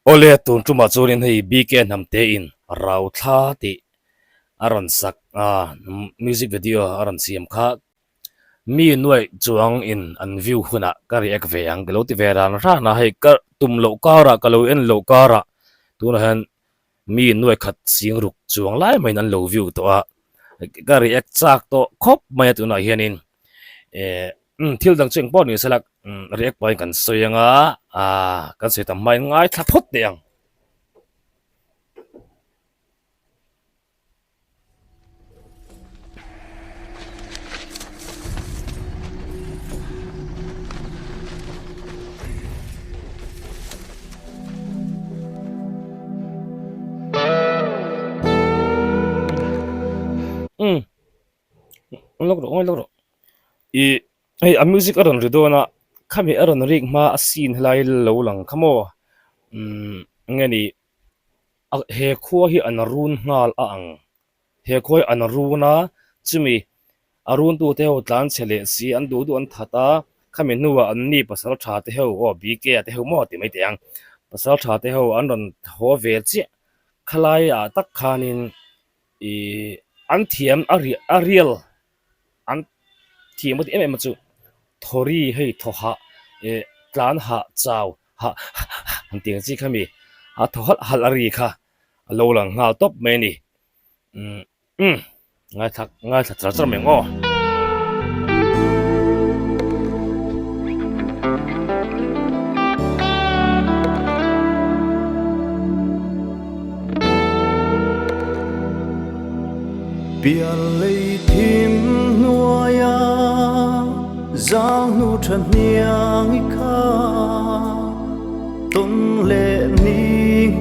ole tun tuma churin hei bk Hnamte in RAUTHLA ti aron sak music video aron siam kha mi nuai chuang in an view huna kari ek ve ang lo ti veran ra na hei ka tum lo kara ka lo en lo kara tun han mi nuai khat sing ruk chuang lai mai nan lo view to a kari ek chak to khop mai tu na hianin thil dang cheng pon ni salak react point kan soyanga kan se tam mai ngai thapot deang lok ro i hey a music aron ridona khami aron ring ma a scene hlai lo lang khamo ngani he khuwa hi an run ngal a ang he khoi an runa chumi arun tu te ho tlan chele si an du du an thata khami nuwa an ni pasal tha te ho o bk te ho mo ti mai te ang pasal tha te ho an ron ho ve chi khalai a tak khanin i an thiam a real an thiam ti em chu thori hei thoha tlan ha chaw ha an ting chi khami a thohal hal ari kha lo lang ngal top me ni um ngai thak char meng o bia lei thim nuaya giang nu than niang i kha ton le ni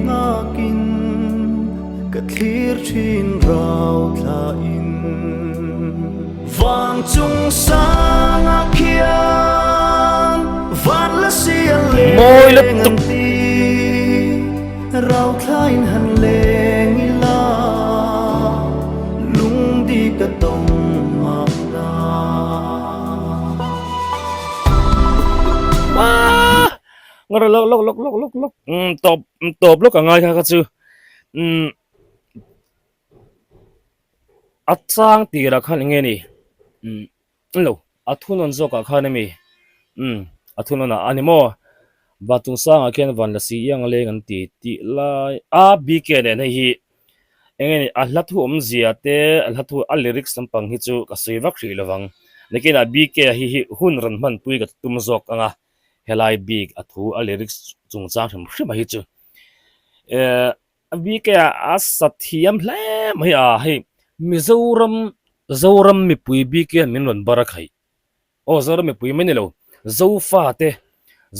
nga kin ka thlir thin RAUTHLA in vang chung sang a khian van la sia le moi le ngam ti RAUTHLA in han leng i la lung di ka tong ma na ngara lok top lok ka ngai kha chu achang ti ra khan nge ni lo athun on zo ka khan mi athun on animo batung sang a ken van la si yang le ngan ti lai a bk ne hi engeni a hlathu zia te a hlathu a lyrics tampang hi chu ka sei vak ri lawang lekin a bk hi hun ran man pui ka tum zok anga helai big athu a lyrics chung chang tham hrim hi chu a bk a sathiam hle mai a hei mizoram mi pui bk min ron barakhai o zoram mi pui meni lo zo fa te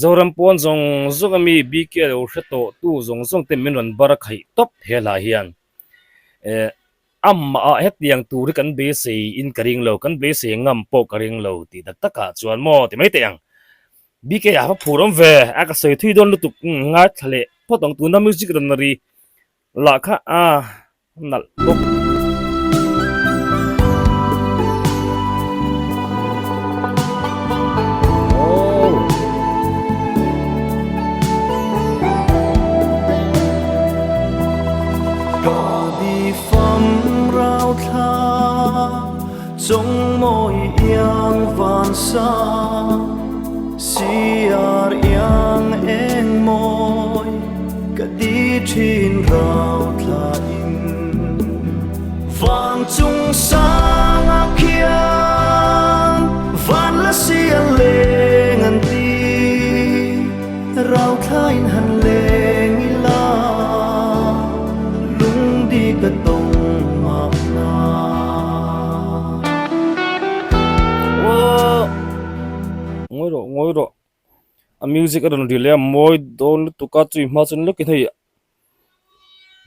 zoram pon zong zogami bk lo hreto tu zong te min ron barakhai top hela hian amma a het yang tur kan be se in karing lo kan be se ngam po karing lo ti tak taka chuan mo ti mai te yang bk ya phurom ve aka sei thui don lutuk nga thale potong tu na music ran ri la kha nal bok RAUTHLA trong mỗi yang van sa siar yang en môi cả đi trên RAUTHLA in vang chung sang a khian van la sia le ngan ti RAUTHLA in han le ngi la lung di ka tong ngoi ro a music aron rile moi don tu ka chui ma chun lo ki thei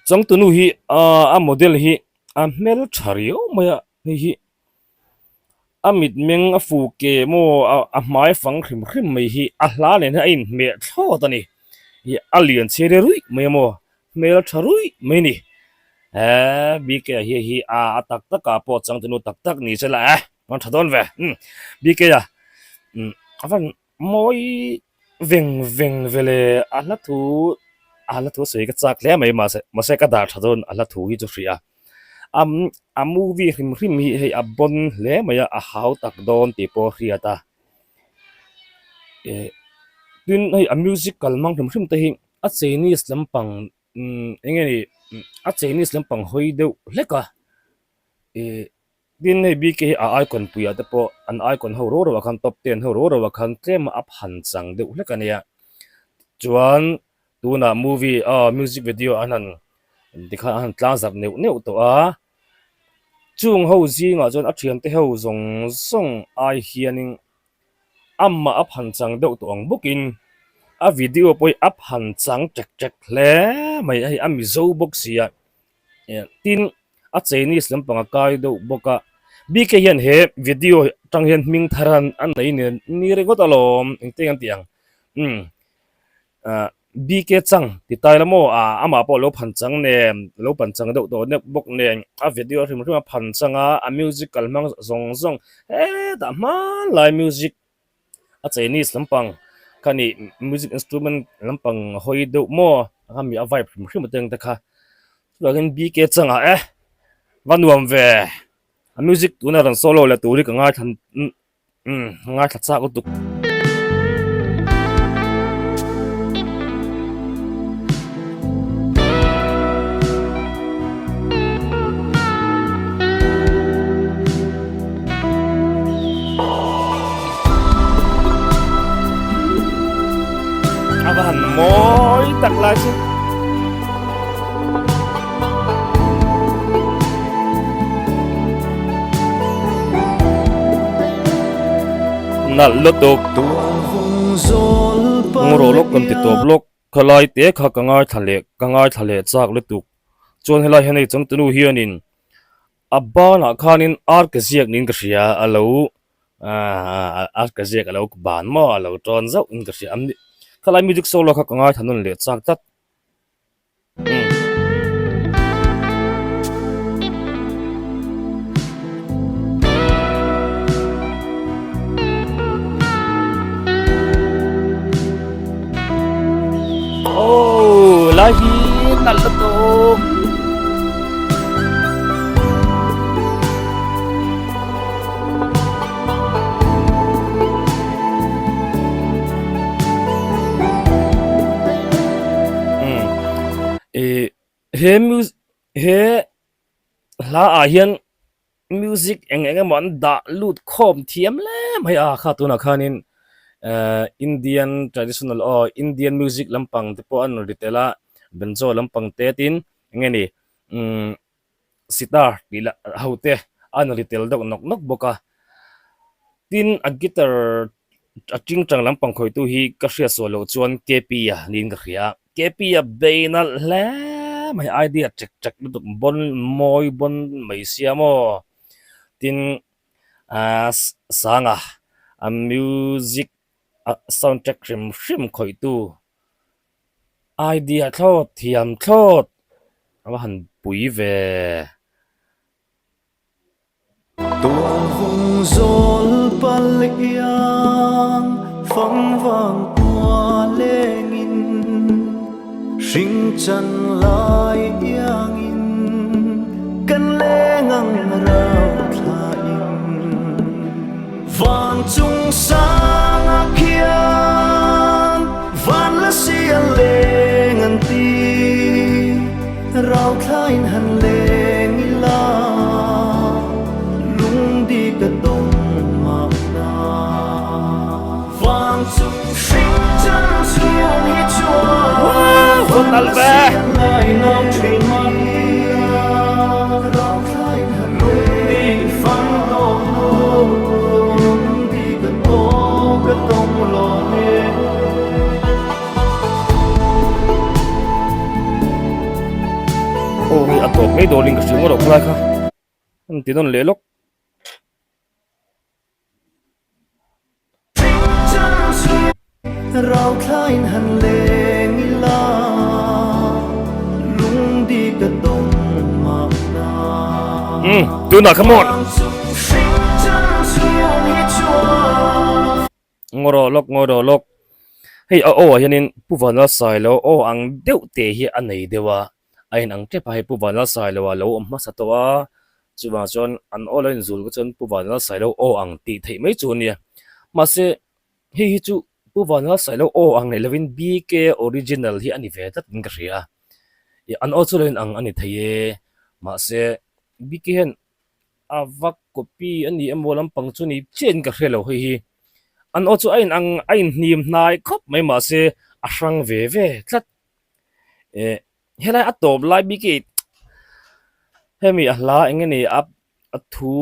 chang tu nu hi a model hi a mel thario maya hi amit meng a fu ke mo a mai fang khrim mai hi a hla le na in me tho ta ni hi alien chere rui mai mo mel tharui mai ni bk hi a tak tak a po chang tu nu tak ni chela ngon thadon ve bk ya avan moi veng vele ala thu ala thu sui ka chak le mai ma se ka dar thadon ala thu hi chu ria a movie hrim hi hei a bon le maya a hau tak don ti po ria ta tin hei a music kalmang hrim te hi a Chinese lampang engeni a Chinese lampang hoi deuh leka din hei bk a icon puya te po an icon ho ro ro khan top 10 ho ro ro khan tlem up han chang deuh leka nia chuan tuna movie music video anan dikha an tla zak neu neu to a chung ho zinga chuan a thiam te ho zong zong ai hianin amma up han chang deuh to ang bukin a video poi up han chang chek chek hle mai ai ami zo box sia tin a Chinese lampanga kai deuh boka bk hian he video tang hian ming tharan an nei ne ni re got alom engte an tiang bk chang ti tai lamo ama po lo phan chang ne lo pan chang deuh to ne bok ne a video hrim hrim phan changa a musical mang zong zong da man lai music a Chinese lampang kani music instrument lampang hoi deuh mo ami a vibe hrim hrim teng ta kha chuan bk changa vanuam ve a music tuna ran solo la turi ka ngai than ngai tha cha ko tuk aban moi tak lai chu nal lo tok ngoro lok kan ti top lok khalai te kha kangai thale chak le tuk chon helai henei chang tunu hianin abana khanin ar ka ziak nin ka ria alo ar ka ziak alo ban mo alo ton zau in ka ria am khalai music solo kha kangai thanun le chak tat lahi nal to he la a hian music eng mon da lut khom thiam le mai a kha tu na khanin Indian traditional Indian music lampang te po an ritela benzo lampang te tin ngeni sitar pila haute an ritel dok nok boka tin a guitar a ching chang lampang khoi tu hi ka hria solo chuan kp a nin ka hria kp a beina hle mai idea chek bon moi bon mai siamo tin sanga a music soundtrack hrim khoi tu idea thot thiam thot aba han pui ve tuang hung zol paliang phong vang qua lengin sing chan lai yang in kan lengang rau thain vang chung sang akian van la sia lengan ti rau thain han leng ila lung đi cả đông mà na vang chung sing chân xuống hết chua con alve lại nấu chuyện rau thain han leng phang đông lung đi cả đông lo nè ôi a top mấy đồ linh cái chuyện đó lại kha anh tin non lelok rau thain han leng ila lung đi cả đông mà na tuna come on ngoro lok hei a o hianin puwana sai lo o ang deuh te hi a nei dewa ain ang tepa hei puwana sai lo a lo ma sa to a chuwa chon an online zul ko chon puwana sai lo o ang ti thei mai chu nia ma se hi hi chu puwana sai lo o ang nei lovin bk original hi ani ve tat ng ria an o chu len ang ani thei ma se bk hen avak copy ani emolam pang chu ni chen ka hrelo hi an o chu ain hnim hnai khop mai ma se a hrang ve ve tlat e helai atop lai bi ki hemi a hla engeni a thu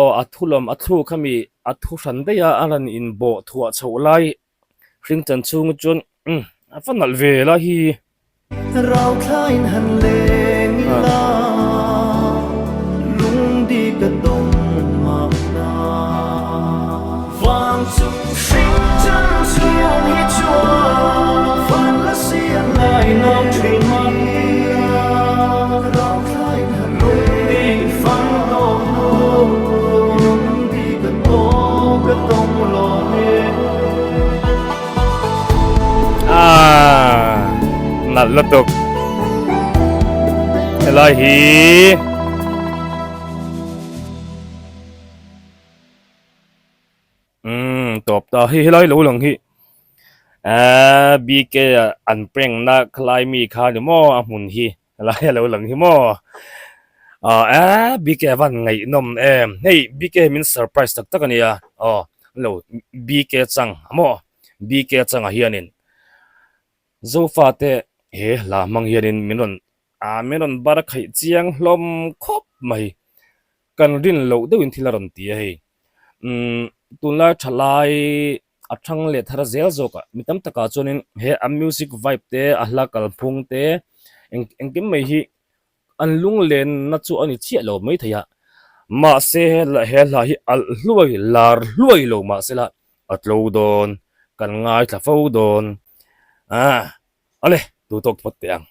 o a thulom a thu khami a thu ran de ya alan in bo thua chho lai hring chan chung chun a fanal ve la hi rau thain han leng la lung đi cả đông mà na vang chung sinh chân xuống hi chua phan la xiên lại nong thuyền rau thain han lung đi phan đông lung đi cả đông lo he nal la tok helai hi top ta hi helai lo lang hi bk an preng na khlai mi kha ni mo a mun hi helai lo lang hi mo bk van ngai nom em hey bk min surprise tak tak ania lo bk chang mo bk chang a hianin zo fa te he la mang hianin minon bar khai chiang hlom khop mai kan rin lo deuhin thilaron ti hei tunla thalai athang le thara zel zoka mitam taka chonin he a music vibe te a hla kal phung te engkim mai hi an lung len na chu ani chia lo mai thaya ma se la he la hi al hluai lar hluai lo ma se la atlo don kan ngai thla fo don ale tu tok pot te ang